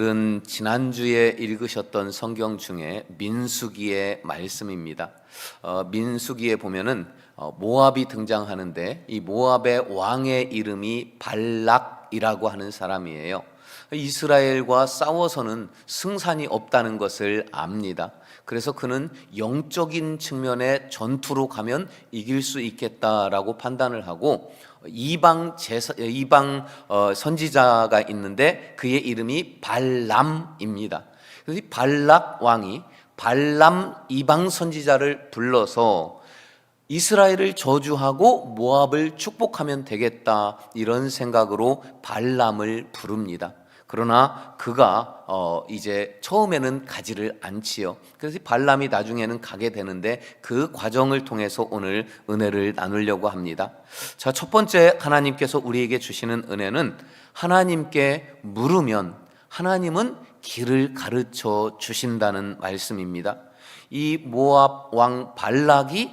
오늘은 지난주에 읽으셨던 성경 중에 민수기의 말씀입니다. 민수기에 보면은 모압이 등장하는데 이 모압의 왕의 이름이 발락이라고 하는 사람이에요. 이스라엘과 싸워서는 승산이 없다는 것을 압니다. 그래서 그는 영적인 측면의 전투로 가면 이길 수 있겠다라고 판단을 하고 이방 선지자가 있는데 그의 이름이 발람입니다. 그래서 이 발락 왕이 발람 이방 선지자를 불러서 이스라엘을 저주하고 모압을 축복하면 되겠다, 이런 생각으로 발람을 부릅니다. 그러나 그가 이제 처음에는 가지를 않지요. 그래서 발람이 나중에는 가게 되는데 그 과정을 통해서 오늘 은혜를 나누려고 합니다. 자, 첫 번째 하나님께서 우리에게 주시는 은혜는 하나님께 물으면 하나님은 길을 가르쳐 주신다는 말씀입니다. 이 모압 왕 발락이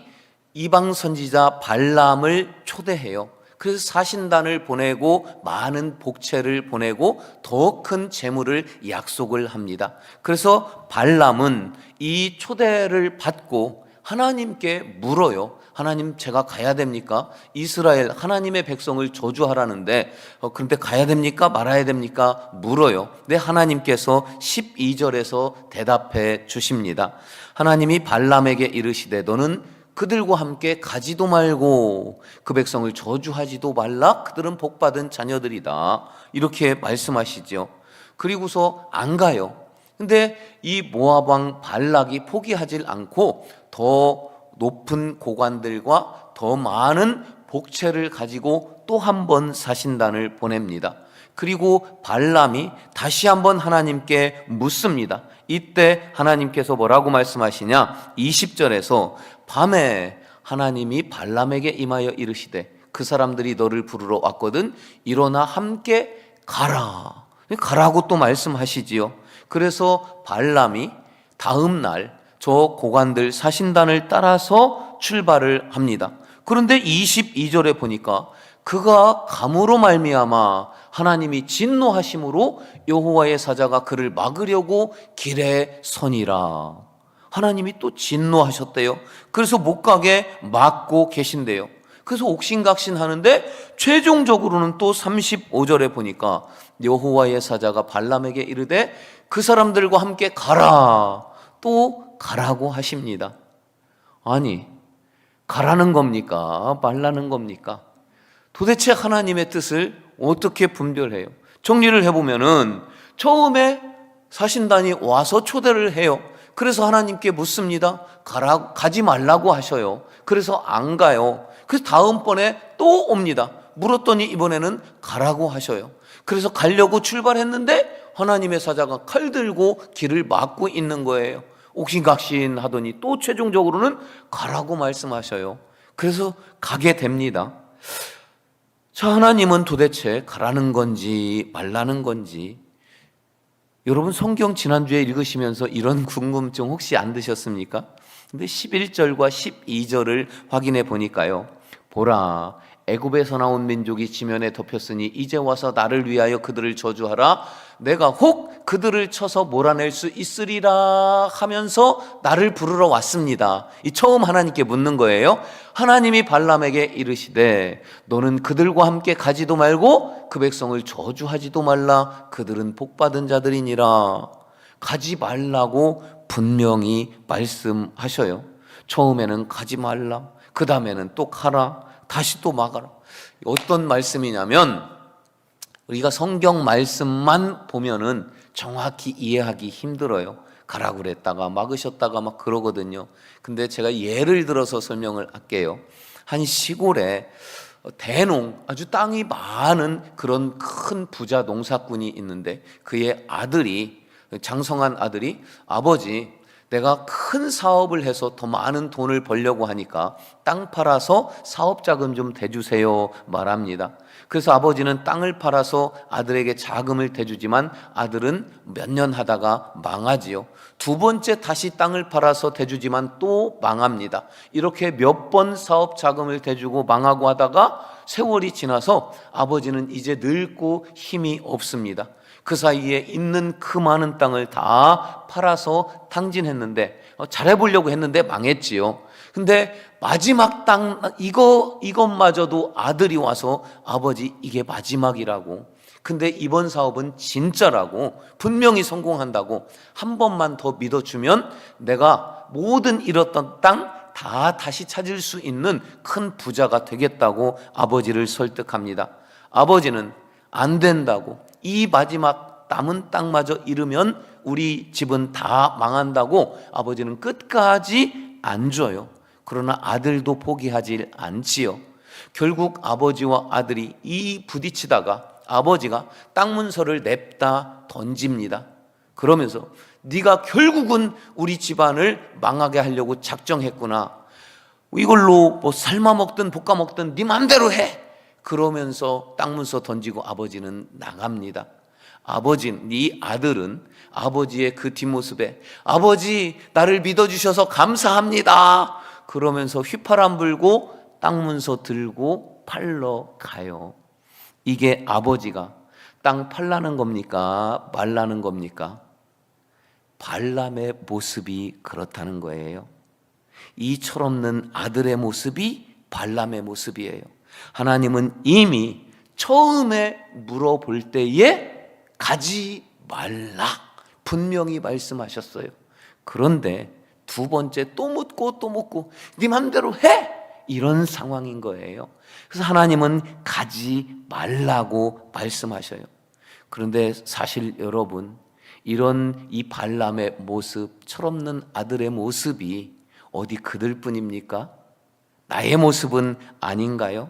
이방 선지자 발람을 초대해요. 그래서 사신단을 보내고 많은 복채를 보내고 더 큰 재물을 약속을 합니다. 그래서 발람은 이 초대를 받고 하나님께 물어요. 하나님, 제가 가야 됩니까? 이스라엘 하나님의 백성을 저주하라는데 그런데 가야 됩니까? 말아야 됩니까? 물어요. 근데 하나님께서 12절에서 대답해 주십니다. 하나님이 발람에게 이르시되 너는 그들과 함께 가지도 말고 그 백성을 저주하지도 말라. 그들은 복받은 자녀들이다. 이렇게 말씀하시죠. 그리고서 안 가요. 근데 이 모압 왕 발락이 포기하질 않고 더 높은 고관들과 더 많은 복채를 가지고 또 한 번 사신단을 보냅니다. 그리고 발람이 다시 한번 하나님께 묻습니다. 이때 하나님께서 뭐라고 말씀하시냐? 20절에서 밤에 하나님이 발람에게 임하여 이르시되 그 사람들이 너를 부르러 왔거든 일어나 함께 가라. 가라고 또 말씀하시지요. 그래서 발람이 다음 날 저 고관들 사신단을 따라서 출발을 합니다. 그런데 22절에 보니까 그가 감으로 말미암아 하나님이 진노하심으로 여호와의 사자가 그를 막으려고 길에 서니라. 하나님이 또 진노하셨대요. 그래서 못 가게 막고 계신대요. 그래서 옥신각신 하는데 최종적으로는 또 35절에 보니까 여호와의 사자가 발람에게 이르되 그 사람들과 함께 가라. 또 가라고 하십니다. 아니, 가라는 겁니까? 말라는 겁니까? 도대체 하나님의 뜻을 어떻게 분별해요? 정리를 해보면은 처음에 사신단이 와서 초대를 해요. 그래서 하나님께 묻습니다. 가지 말라고 하셔요. 그래서 안 가요. 그래서 다음번에 또 옵니다. 물었더니 이번에는 가라고 하셔요. 그래서 가려고 출발했는데 하나님의 사자가 칼 들고 길을 막고 있는 거예요. 옥신각신 하더니 또 최종적으로는 가라고 말씀하셔요. 그래서 가게 됩니다. 자, 하나님은 도대체 가라는 건지 말라는 건지, 여러분 성경 지난주에 읽으시면서 이런 궁금증 혹시 안 드셨습니까? 근데 11절과 12절을 확인해 보니까요. 보라, 애굽에서 나온 민족이 지면에 덮였으니 이제 와서 나를 위하여 그들을 저주하라. 내가 혹 그들을 쳐서 몰아낼 수 있으리라 하면서 나를 부르러 왔습니다. 이 처음 하나님께 묻는 거예요. 하나님이 발람에게 이르시되 너는 그들과 함께 가지도 말고 그 백성을 저주하지도 말라. 그들은 복받은 자들이니라. 가지 말라고 분명히 말씀하셔요. 처음에는 가지 말라, 그 다음에는 또 가라, 다시 또 막아라. 어떤 말씀이냐면 우리가 성경 말씀만 보면은 정확히 이해하기 힘들어요. 가라고 그랬다가 막으셨다가 막 그러거든요. 근데 제가 예를 들어서 설명을 할게요. 한 시골에 대농, 아주 땅이 많은 그런 큰 부자 농사꾼이 있는데 그의 아들이, 장성한 아들이 아버지, 내가 큰 사업을 해서 더 많은 돈을 벌려고 하니까 땅 팔아서 사업 자금 좀 대주세요 말합니다. 그래서 아버지는 땅을 팔아서 아들에게 자금을 대주지만 아들은 몇 년 하다가 망하지요. 두 번째 다시 땅을 팔아서 대주지만 또 망합니다. 이렇게 몇 번 사업 자금을 대주고 망하고 하다가 세월이 지나서 아버지는 이제 늙고 힘이 없습니다. 그 사이에 있는 그 많은 땅을 다 팔아서 탕진했는데 잘해보려고 했는데 망했지요. 근데 마지막 땅 이것마저도 아들이 와서 아버지 이게 마지막이라고, 근데 이번 사업은 진짜라고, 분명히 성공한다고, 한 번만 더 믿어주면 내가 모든 잃었던 땅 다 다시 찾을 수 있는 큰 부자가 되겠다고 아버지를 설득합니다. 아버지는 안 된다고, 이 마지막 남은 땅마저 잃으면 우리 집은 다 망한다고 아버지는 끝까지 안 줘요. 그러나 아들도 포기하지 않지요. 결국 아버지와 아들이 이 부딪히다가 아버지가 땅 문서를 냅다 던집니다. 그러면서 네가 결국은 우리 집안을 망하게 하려고 작정했구나. 이걸로 뭐 삶아 먹든 볶아 먹든 네 맘대로 해. 그러면서 땅 문서 던지고 아버지는 나갑니다. 이 아들은 아버지의 그 뒷모습에 아버지 나를 믿어주셔서 감사합니다 그러면서 휘파람 불고 땅 문서 들고 팔러 가요. 이게 아버지가 땅 팔라는 겁니까? 말라는 겁니까? 발람의 모습이 그렇다는 거예요. 이 철없는 아들의 모습이 발람의 모습이에요. 하나님은 이미 처음에 물어볼 때에 가지 말라 분명히 말씀하셨어요. 그런데 두 번째 또 묻고 네 맘대로 해! 이런 상황인 거예요. 그래서 하나님은 가지 말라고 말씀하셔요. 그런데 사실 여러분, 이런 이 발람의 모습, 철없는 아들의 모습이 어디 그들뿐입니까? 나의 모습은 아닌가요?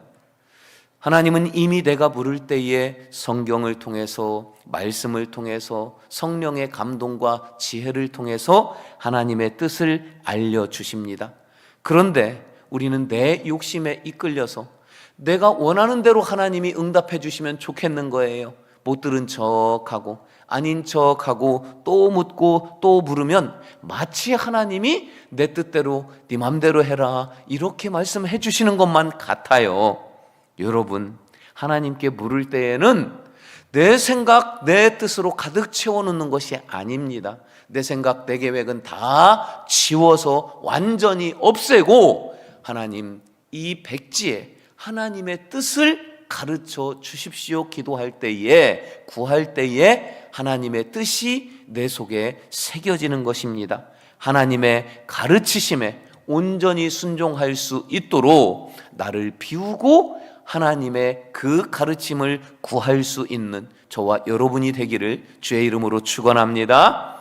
하나님은 이미 내가 부를 때에 성경을 통해서, 말씀을 통해서, 성령의 감동과 지혜를 통해서 하나님의 뜻을 알려주십니다. 그런데 우리는 내 욕심에 이끌려서 내가 원하는 대로 하나님이 응답해 주시면 좋겠는 거예요. 못 들은 척하고 아닌 척하고 또 묻고 또 물으면 마치 하나님이 내 뜻대로 네 맘대로 해라 이렇게 말씀해 주시는 것만 같아요. 여러분, 하나님께 물을 때에는 내 생각, 내 뜻으로 가득 채워놓는 것이 아닙니다. 내 생각, 내 계획은 다 지워서 완전히 없애고 하나님, 이 백지에 하나님의 뜻을 가르쳐 주십시오 기도할 때에, 구할 때에 하나님의 뜻이 내 속에 새겨지는 것입니다. 하나님의 가르치심에 온전히 순종할 수 있도록 나를 비우고 하나님의 그 가르침을 구할 수 있는 저와 여러분이 되기를 주의 이름으로 축원합니다.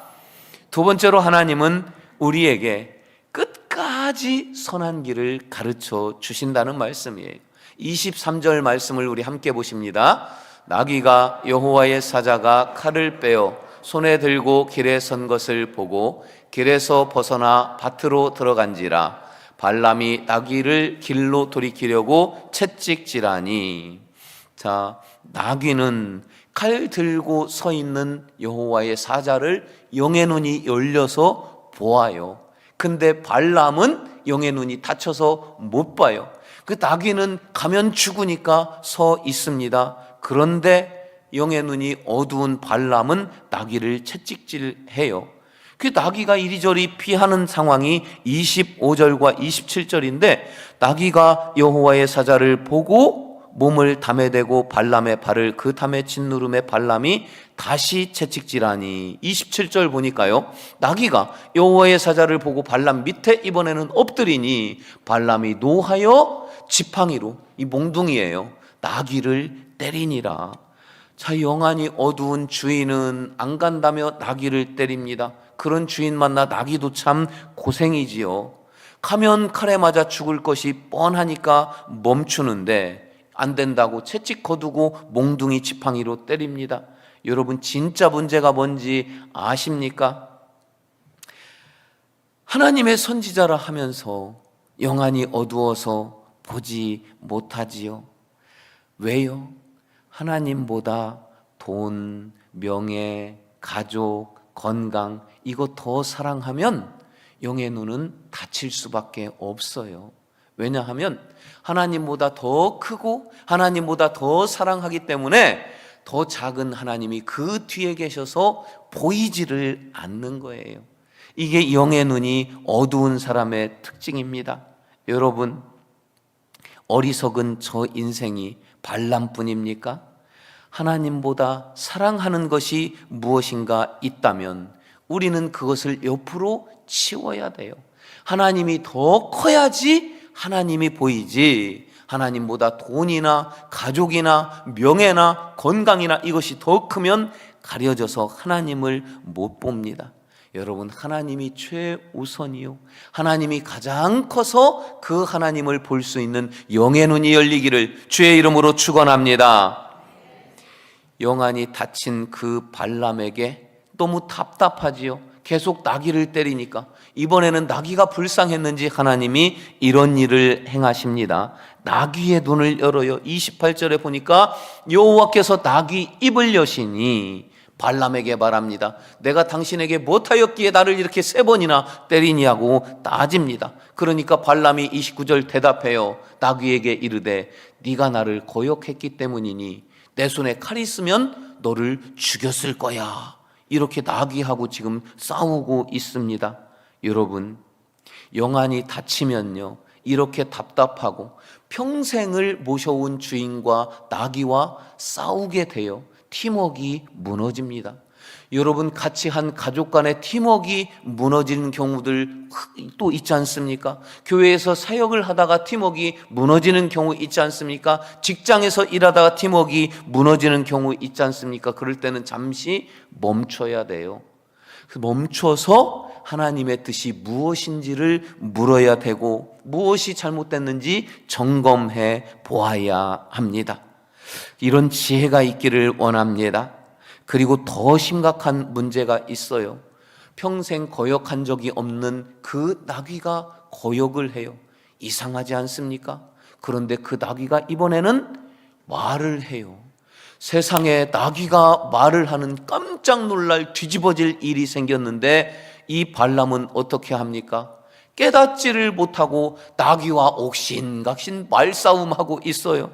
두 번째로 하나님은 우리에게 끝까지 선한 길을 가르쳐 주신다는 말씀이에요. 23절 말씀을 우리 함께 보십니다. 나귀가 여호와의 사자가 칼을 빼어 손에 들고 길에 선 것을 보고 길에서 벗어나 밭으로 들어간지라. 발람이 나귀를 길로 돌이키려고 채찍질하니. 자, 나귀는 칼 들고 서 있는 여호와의 사자를 영의 눈이 열려서 보아요. 근데 발람은 영의 눈이 닫혀서 못 봐요. 그 나귀는 가면 죽으니까 서 있습니다. 그런데 영의 눈이 어두운 발람은 나귀를 채찍질해요. 그 나귀가 이리저리 피하는 상황이 25절과 27절인데 나귀가 여호와의 사자를 보고 몸을 담에 대고 발람의 발을 그 담에 짓누름에 발람이 다시 채찍질하니. 27절 보니까요, 나귀가 여호와의 사자를 보고 발람 밑에 이번에는 엎드리니 발람이 노하여 지팡이로, 이 몽둥이에요, 나귀를 때리니라. 자, 영안이 어두운 주인은 안 간다며 나귀를 때립니다. 그런 주인 만나 나귀도 참 고생이지요. 가면 칼에 맞아 죽을 것이 뻔하니까 멈추는데 안 된다고 채찍 거두고 몽둥이 지팡이로 때립니다. 여러분, 진짜 문제가 뭔지 아십니까? 하나님의 선지자라 하면서 영안이 어두워서 보지 못하지요. 왜요? 하나님보다 돈, 명예, 가족, 건강 이거 더 사랑하면 영의 눈은 닫힐 수밖에 없어요. 왜냐하면 하나님보다 더 크고 하나님보다 더 사랑하기 때문에 더 작은 하나님이 그 뒤에 계셔서 보이지를 않는 거예요. 이게 영의 눈이 어두운 사람의 특징입니다. 여러분, 어리석은 저 인생이 발람뿐입니까? 하나님보다 사랑하는 것이 무엇인가 있다면 우리는 그것을 옆으로 치워야 돼요. 하나님이 더 커야지 하나님이 보이지, 하나님보다 돈이나 가족이나 명예나 건강이나 이것이 더 크면 가려져서 하나님을 못 봅니다. 여러분, 하나님이 최우선이요, 하나님이 가장 커서 그 하나님을 볼 수 있는 영의 눈이 열리기를 주의 이름으로 축원합니다. 영안이 닫힌 그 발람에게 너무 답답하지요. 계속 나귀를 때리니까 이번에는 나귀가 불쌍했는지 하나님이 이런 일을 행하십니다. 나귀의 눈을 열어요. 28절에 보니까 여호와께서 나귀 입을 여시니 발람에게 말합니다. 내가 당신에게 못하였기에 나를 이렇게 3번이나 때리냐고 따집니다. 그러니까 발람이 29절 대답해요. 나귀에게 이르되 네가 나를 거역했기 때문이니 내 손에 칼이 있으면 너를 죽였을 거야. 이렇게 나귀하고 지금 싸우고 있습니다. 여러분, 영안이 닫히면요, 이렇게 답답하고 평생을 모셔온 주인과 나귀와 싸우게 돼요. 팀워크가 무너집니다. 여러분, 같이 한 가족 간의 팀워크가 무너지는 경우들 또 있지 않습니까? 교회에서 사역을 하다가 팀워크가 무너지는 경우 있지 않습니까? 직장에서 일하다가 팀워크가 무너지는 경우 있지 않습니까? 그럴 때는 잠시 멈춰야 돼요. 멈춰서 하나님의 뜻이 무엇인지를 물어야 되고 무엇이 잘못됐는지 점검해 보아야 합니다. 이런 지혜가 있기를 원합니다. 그리고 더 심각한 문제가 있어요. 평생 거역한 적이 없는 그 나귀가 거역을 해요. 이상하지 않습니까? 그런데 그 나귀가 이번에는 말을 해요. 세상에 나귀가 말을 하는 깜짝 놀랄 뒤집어질 일이 생겼는데 이 발람은 어떻게 합니까? 깨닫지를 못하고 나귀와 옥신각신 말싸움하고 있어요.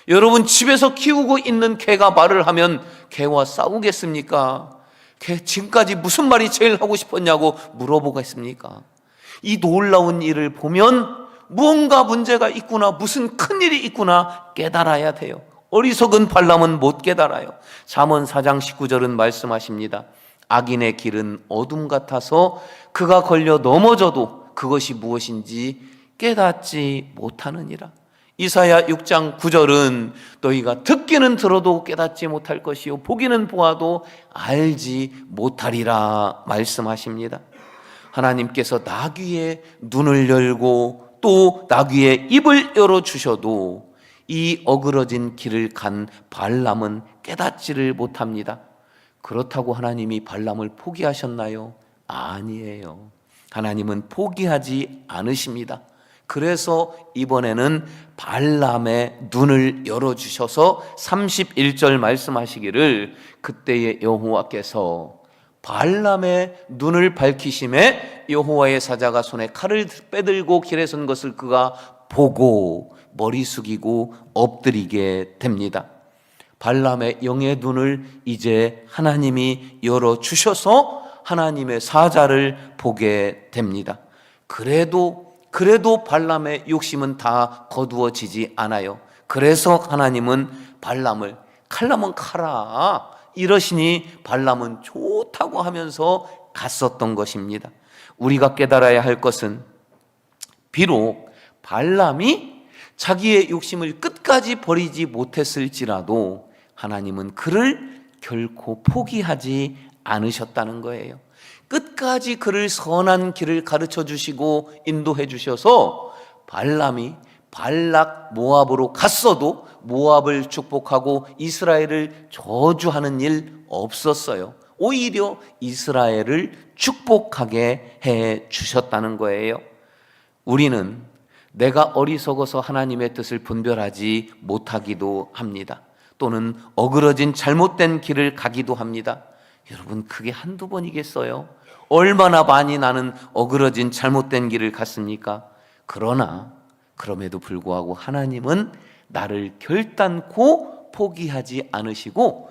여러분, 집에서 키우고 있는 개가 말을 하면 개와 싸우겠습니까? 개 지금까지 무슨 말이 제일 하고 싶었냐고 물어보겠습니까? 이 놀라운 일을 보면 무언가 문제가 있구나, 무슨 큰일이 있구나 깨달아야 돼요. 어리석은 발람은 못 깨달아요. 잠언 4장 19절은 말씀하십니다. 악인의 길은 어둠 같아서 그가 걸려 넘어져도 그것이 무엇인지 깨닫지 못하느니라. 이사야 6장 9절은 너희가 듣기는 들어도 깨닫지 못할 것이요 보기는 보아도 알지 못하리라 말씀하십니다. 하나님께서 나귀의 눈을 열고 또 나귀의 입을 열어주셔도 이 어그러진 길을 간 발람은 깨닫지를 못합니다. 그렇다고 하나님이 발람을 포기하셨나요? 아니에요. 하나님은 포기하지 않으십니다. 그래서 이번에는 발람의 눈을 열어주셔서 31절 말씀하시기를 그때의 여호와께서 발람의 눈을 밝히심에 여호와의 사자가 손에 칼을 빼들고 길에 선 것을 그가 보고 머리 숙이고 엎드리게 됩니다. 발람의 영의 눈을 이제 하나님이 열어주셔서 하나님의 사자를 보게 됩니다. 그래도 발람의 욕심은 다 거두어지지 않아요. 그래서 하나님은 발람을 칼라면 카라 이러시니 발람은 좋다고 하면서 갔었던 것입니다. 우리가 깨달아야 할 것은 비록 발람이 자기의 욕심을 끝까지 버리지 못했을지라도 하나님은 그를 결코 포기하지 않으셨다는 거예요. 끝까지 그를 선한 길을 가르쳐 주시고 인도해 주셔서 발람이 발락 모압으로 갔어도 모압을 축복하고 이스라엘을 저주하는 일 없었어요. 오히려 이스라엘을 축복하게 해 주셨다는 거예요. 우리는 내가 어리석어서 하나님의 뜻을 분별하지 못하기도 합니다. 또는 어그러진 잘못된 길을 가기도 합니다. 여러분, 그게 한두 번이겠어요? 얼마나 많이 나는 어그러진 잘못된 길을 갔습니까? 그럼에도 불구하고 하나님은 나를 결단코 포기하지 않으시고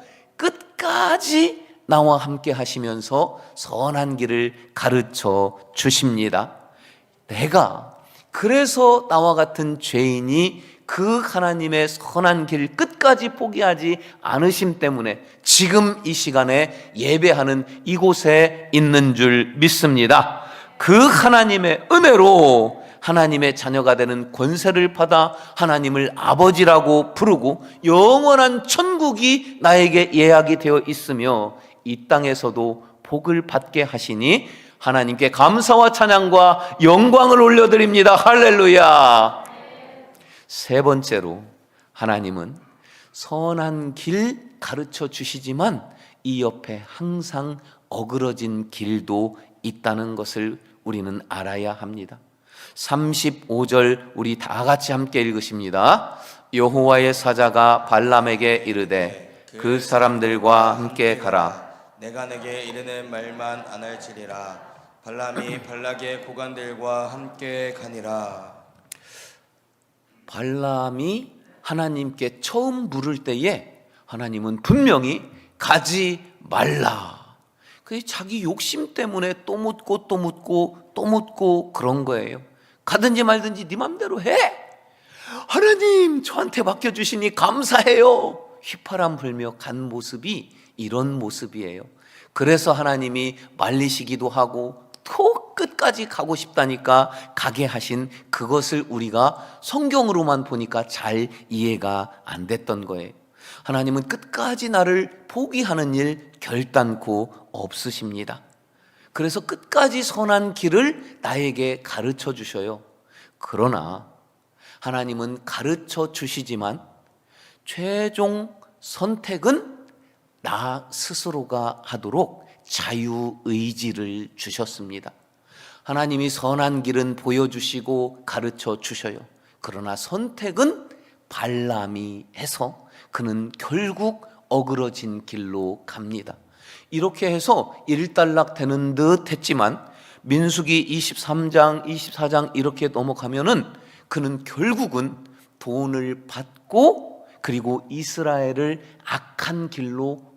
끝까지 나와 함께 하시면서 선한 길을 가르쳐 주십니다. 내가 그래서 나와 같은 죄인이 그 하나님의 선한 길 끝까지 포기하지 않으심 때문에 지금 이 시간에 예배하는 이곳에 있는 줄 믿습니다. 그 하나님의 은혜로 하나님의 자녀가 되는 권세를 받아 하나님을 아버지라고 부르고 영원한 천국이 나에게 예약이 되어 있으며 이 땅에서도 복을 받게 하시니 하나님께 감사와 찬양과 영광을 올려드립니다. 할렐루야. 세 번째로 하나님은 선한 길 가르쳐 주시지만 이 옆에 항상 어그러진 길도 있다는 것을 우리는 알아야 합니다. 35절 우리 다 같이 함께 읽으십니다. 여호와의 사자가 발람에게 이르되 그 사람들과 함께 가라. 내가 내게 이르는 말만 안 할지니라. 발람이 발락의 고관들과 함께 가니라. 발람이 하나님께 처음 물을 때에 하나님은 분명히 가지 말라. 자기 욕심 때문에 또 묻고 또 묻고 또 묻고 그런 거예요. 가든지 말든지 네 맘대로 해. 하나님 저한테 맡겨주시니 감사해요. 휘파람 불며 간 모습이 이런 모습이에요. 그래서 하나님이 말리시기도 하고 또 끝까지 가고 싶다니까 가게 하신 그것을 우리가 성경으로만 보니까 잘 이해가 안 됐던 거예요. 하나님은 끝까지 나를 포기하는 일 결단코 없으십니다. 그래서 끝까지 선한 길을 나에게 가르쳐 주셔요. 그러나 하나님은 가르쳐 주시지만 최종 선택은 나 스스로가 하도록 자유의지를 주셨습니다. 하나님이 선한 길은 보여주시고 가르쳐 주셔요. 그러나 선택은 발람이 해서 그는 결국 어그러진 길로 갑니다. 이렇게 해서 일단락 되는 듯 했지만 민수기 23장, 24장 이렇게 넘어가면은 그는 결국은 돈을 받고 그리고 이스라엘을 악한 길로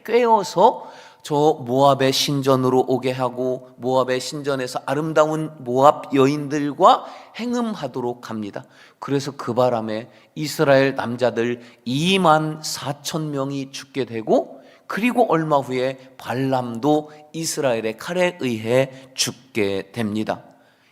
꿰어서 저 모압의 신전으로 오게 하고 모압의 신전에서 아름다운 모압 여인들과 행음하도록 합니다. 그래서 그 바람에 이스라엘 남자들 2만 4천 명이 죽게 되고 그리고 얼마 후에 발람도 이스라엘의 칼에 의해 죽게 됩니다.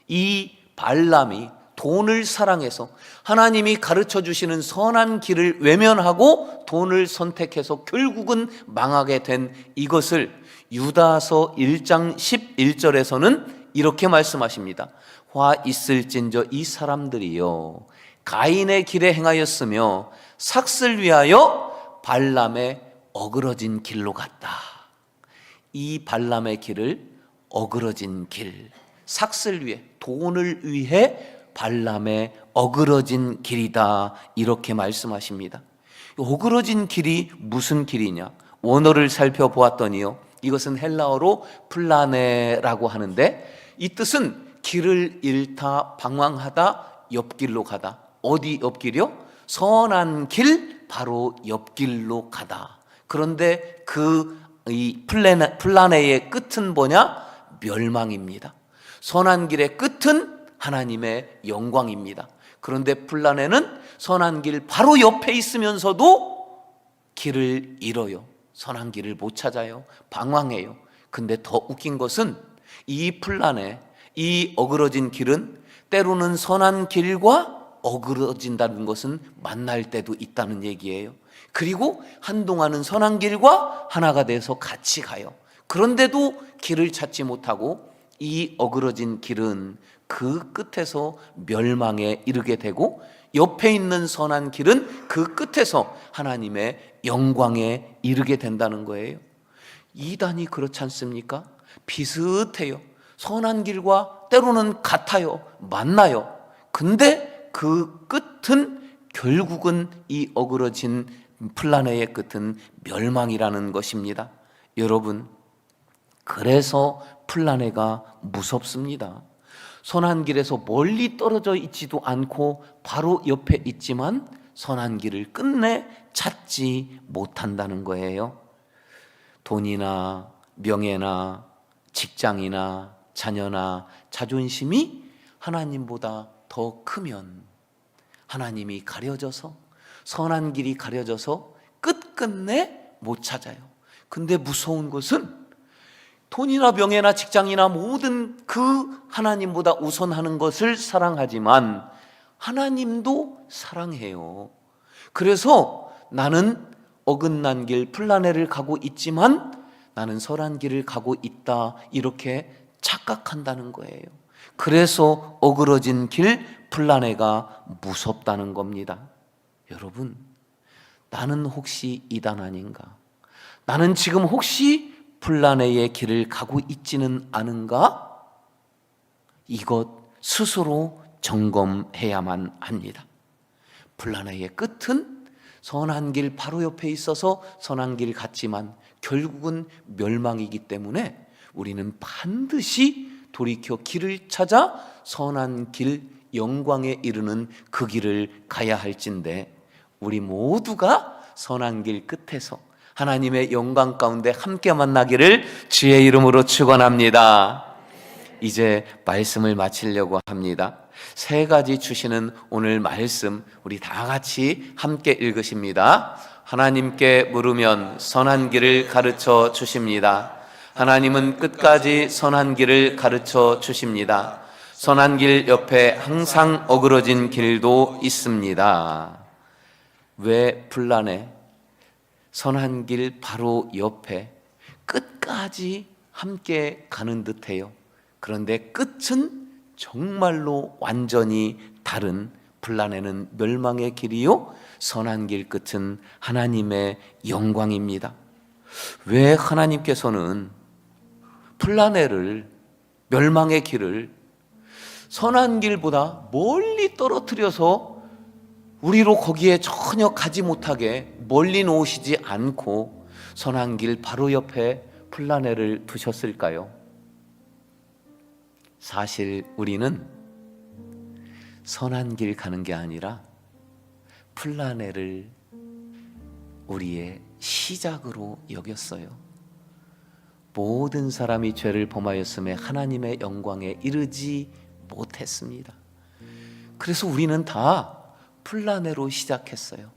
이 발람이 돈을 사랑해서 하나님이 가르쳐 주시는 선한 길을 외면하고 돈을 선택해서 결국은 망하게 된 이것을 유다서 1장 11절에서는 이렇게 말씀하십니다. 화 있을진저 이 사람들이요 가인의 길에 행하였으며 삭슬 위하여 발람의 어그러진 길로 갔다. 이 발람의 길을 어그러진 길, 삭슬 위해 돈을 위해 발람의 어그러진 길이다 이렇게 말씀하십니다. 어그러진 길이 무슨 길이냐? 원어를 살펴보았더니요 이것은 헬라어로 플라네라고 하는데 이 뜻은 길을 잃다 방황하다 옆길로 가다. 어디 옆길이요? 선한 길 바로 옆길로 가다. 그런데 이 플라네의 끝은 뭐냐? 멸망입니다. 선한 길의 끝은 하나님의 영광입니다. 그런데 플라네는 선한 길 바로 옆에 있으면서도 길을 잃어요. 선한 길을 못 찾아요. 방황해요. 근데 더 웃긴 것은 이 플라네, 이 어그러진 길은 때로는 선한 길과 어그러진다는 것은 만날 때도 있다는 얘기예요. 그리고 한동안은 선한 길과 하나가 돼서 같이 가요. 그런데도 길을 찾지 못하고 이 어그러진 길은 그 끝에서 멸망에 이르게 되고 옆에 있는 선한 길은 그 끝에서 하나님의 영광에 이르게 된다는 거예요. 이단이 그렇지 않습니까? 비슷해요. 선한 길과 때로는 같아요. 만나요. 근데 그 끝은 결국은 이 어그러진 플라네의 끝은 멸망이라는 것입니다. 여러분, 그래서 플라네가 무섭습니다. 선한 길에서 멀리 떨어져 있지도 않고 바로 옆에 있지만 선한 길을 끝내 찾지 못한다는 거예요. 돈이나 명예나 직장이나 자녀나 자존심이 하나님보다 더 크면 하나님이 가려져서, 선한 길이 가려져서 끝끝내 못 찾아요. 근데 무서운 것은 돈이나 명예나 직장이나 모든 그 하나님보다 우선하는 것을 사랑하지만 하나님도 사랑해요. 그래서 나는 어긋난 길, 플라네를 가고 있지만 나는 선한 길을 가고 있다, 이렇게 착각한다는 거예요. 그래서 어그러진 길, 플라네가 무섭다는 겁니다. 여러분, 나는 혹시 이단 아닌가? 나는 지금 혹시 플라네의 길을 가고 있지는 않은가? 이것 스스로 점검해야만 합니다. 플라네의 끝은 선한 길 바로 옆에 있어서 선한 길 같지만 결국은 멸망이기 때문에 우리는 반드시 돌이켜 길을 찾아 선한 길, 영광에 이르는 그 길을 가야 할진데, 우리 모두가 선한 길 끝에서 하나님의 영광 가운데 함께 만나기를 주의 이름으로 축원합니다. 이제 말씀을 마치려고 합니다. 세 가지 주시는 오늘 말씀 우리 다 같이 함께 읽으십니다. 하나님께 물으면 선한 길을 가르쳐 주십니다. 하나님은 끝까지 선한 길을 가르쳐 주십니다. 선한 길 옆에 항상 어그러진 길도 있습니다. 왜 플라네? 선한 길 바로 옆에 끝까지 함께 가는 듯해요. 그런데 끝은 정말로 완전히 다른, 플라네는 멸망의 길이요, 선한 길 끝은 하나님의 영광입니다. 왜 하나님께서는 플라네를, 멸망의 길을 선한 길보다 멀리 떨어뜨려서 우리로 거기에 전혀 가지 못하게 멀리 놓으시지 않고 선한 길 바로 옆에 플라네를 두셨을까요? 사실 우리는 선한 길 가는 게 아니라 플라네를 우리의 시작으로 여겼어요. 모든 사람이 죄를 범하였음에 하나님의 영광에 이르지 못했습니다. 그래서 우리는 다 플라네로 시작했어요.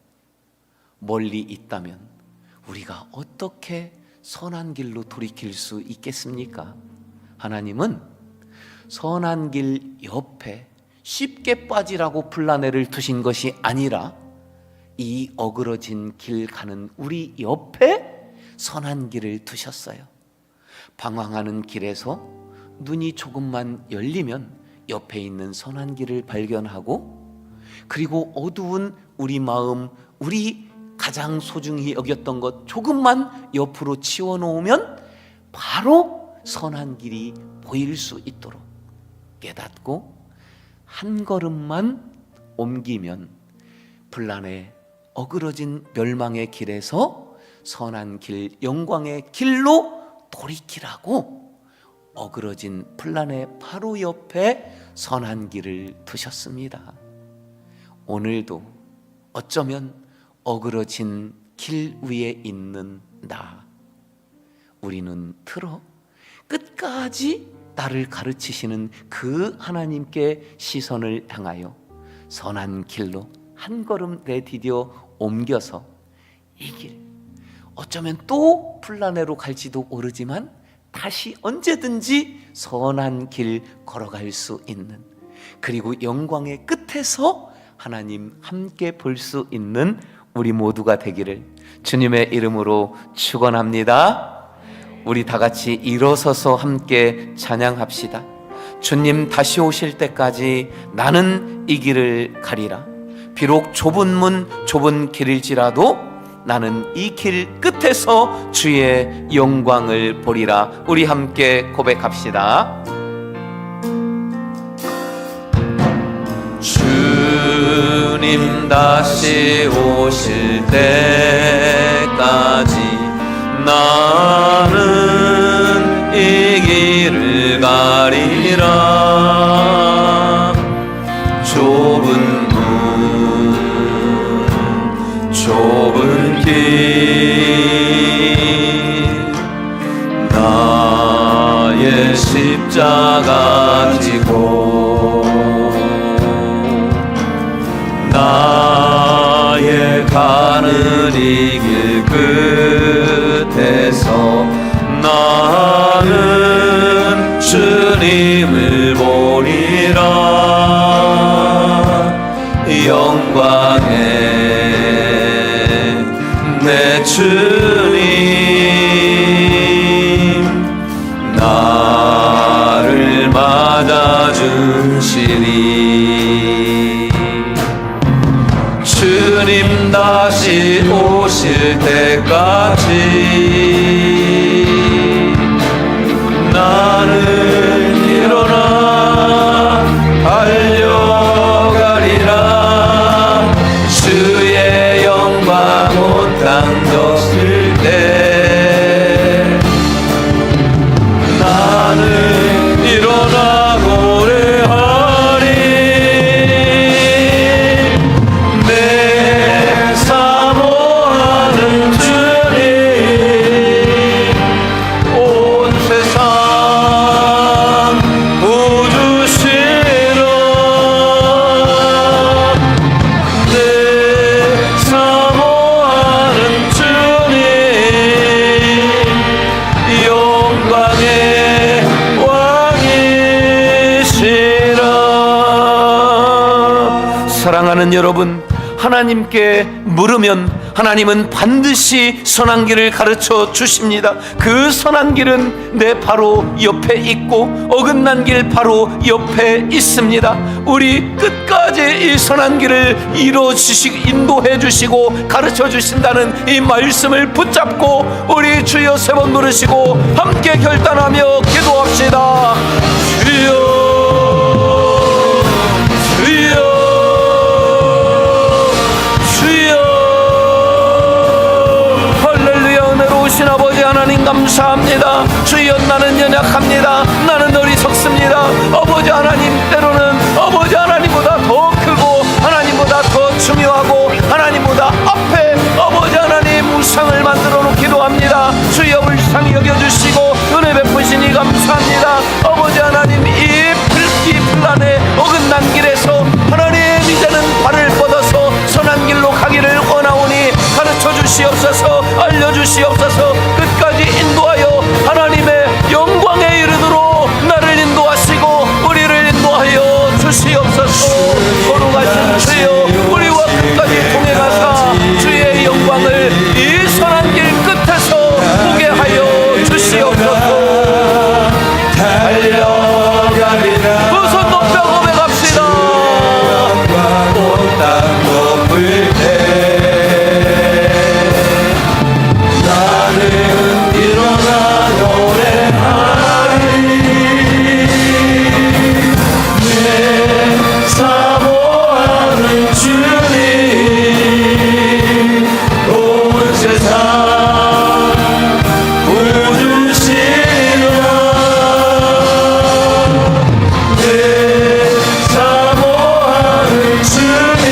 멀리 있다면 우리가 어떻게 선한 길로 돌이킬 수 있겠습니까? 하나님은 선한 길 옆에 쉽게 빠지라고 플라네를 두신 것이 아니라 이 어그러진 길 가는 우리 옆에 선한 길을 두셨어요. 방황하는 길에서 눈이 조금만 열리면 옆에 있는 선한 길을 발견하고, 그리고 어두운 우리 마음, 우리 가장 소중히 여겼던 것 조금만 옆으로 치워놓으면 바로 선한 길이 보일 수 있도록 깨닫고 한 걸음만 옮기면 플라네 어그러진 멸망의 길에서 선한 길, 영광의 길로 돌이키라고 어그러진 플라네 바로 옆에 선한 길을 두셨습니다. 오늘도 어쩌면 어그러진 길 위에 있는 나, 우리 눈 틀어 끝까지 나를 가르치시는 그 하나님께 시선을 향하여 선한 길로 한 걸음 내디뎌 옮겨서 이 길, 어쩌면 또 플라네로 갈지도 모르지만 다시 언제든지 선한 길 걸어갈 수 있는, 그리고 영광의 끝에서 하나님 함께 볼 수 있는 우리 모두가 되기를 주님의 이름으로 축원합니다. 우리 다 같이 일어서서 함께 찬양합시다. 주님 다시 오실 때까지 나는 이 길을 가리라. 비록 좁은 문, 좁은 길일지라도 나는 이 길 끝에서 주의 영광을 보리라. 우리 함께 고백합시다. 주님 다시 오실 때까지 나는 이 길을 가리라. 좁은 문, 좁은 길, 나의 십자가 지고 나의 가는 이 길 끝에서 나는 주님을 보리라. 영광의 내 주님 나를 맞아주시리. 주님 다시 오실 때까지 나는 일어나 달려가리라. 주의 영광 온 땅 덮을 때 나는 일어나 노래하리. 내 사모하는 주님 온 세상 부주시라. 내 사모하는 주님 영광의 왕이시라. 사랑하는 여러분, 하나님께 물으면 하나님은 반드시 선한 길을 가르쳐 주십니다. 그 선한 길은 내 바로 옆에 있고 어긋난 길 바로 옆에 있습니다. 우리 끝까지 이 선한 길을 인도해 주시고 가르쳐 주신다는 이 말씀을 붙잡고 우리 주여 세 번 부르시고 함께 결단하며 기도합시다. 주여 아버지 하나님 감사합니다. 주여 나는 연약합니다. 나는 어리석습니다. 아버지 하나님 때로는 아버지 하나님보다 더 크고 하나님보다 더 중요하고 하나님보다 앞에 아버지 하나님 우상을 만들어 놓기도 합니다. 주여 불쌍히 여겨주시고 은혜 베푸시니 감사합니다. 아버지 하나님 이 불안에 어긋난 길에서 하나님 이제는 발을 뻗어서 선한 길로 가기를 원하오니 가르쳐 주시옵소서. 알려주시옵소서. 끝까지 인도하여 하나님의 영광에 이르도록 나를 인도하시고 우리를 인도하여 주시옵소서. 거룩하신 주여 우리와 끝까지 동행하사 주의 영광을 이 선한 길 끝에서 보게 하여 주시옵소서. 달려가리라. 두 손 높여 고백합시다. 온 땅 높을 때 나는 일어나 노래하리. 내 사모하는 주님 온 세상 부주시라. 내 사모하는 주님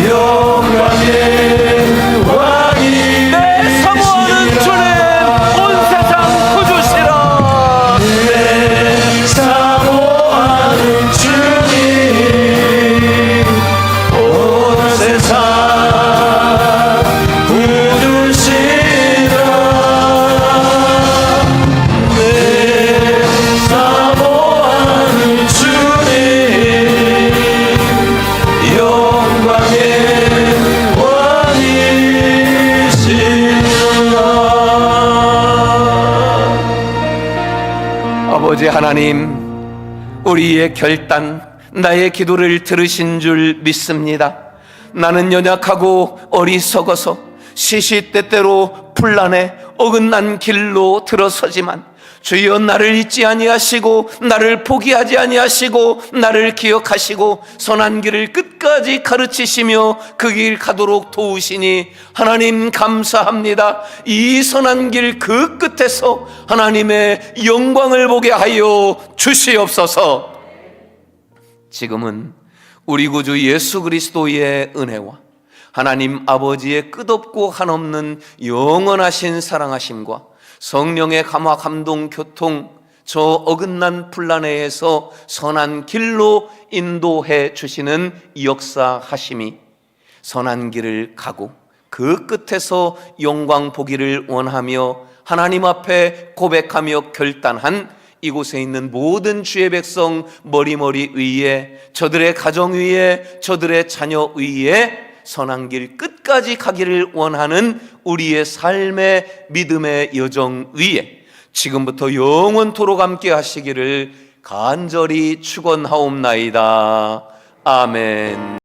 영광의 왕이. 내 사모하는 주님 온 세상 구주시라. 내 사모하는 주님 온 세상 구주시라. 내 사모하는 주님 영광의 왕이시라. 아버지 하나님, 우리의 결단, 나의 기도를 들으신 줄 믿습니다. 나는 연약하고 어리석어서 시시때때로 분란에 어긋난 길로 들어서지만 주여 나를 잊지 아니하시고 나를 포기하지 아니하시고 나를 기억하시고 선한 길을 끝까지 가르치시며 그 길 가도록 도우시니 하나님 감사합니다. 이 선한 길 그 끝에서 하나님의 영광을 보게 하여 주시옵소서. 지금은 우리 구주 예수 그리스도의 은혜와 하나님 아버지의 끝없고 한없는 영원하신 사랑하심과 성령의 감화 감동 교통, 저 어긋난 분란회에서 선한 길로 인도해 주시는 역사하심이 선한 길을 가고 그 끝에서 영광 보기를 원하며 하나님 앞에 고백하며 결단한 이곳에 있는 모든 주의 백성 머리머리 위에, 저들의 가정 위에, 저들의 자녀 위에 선한 길 끝까지 가기를 원하는 우리의 삶의 믿음의 여정 위에 지금부터 영원토록 함께 하시기를 간절히 축원하옵나이다. 아멘.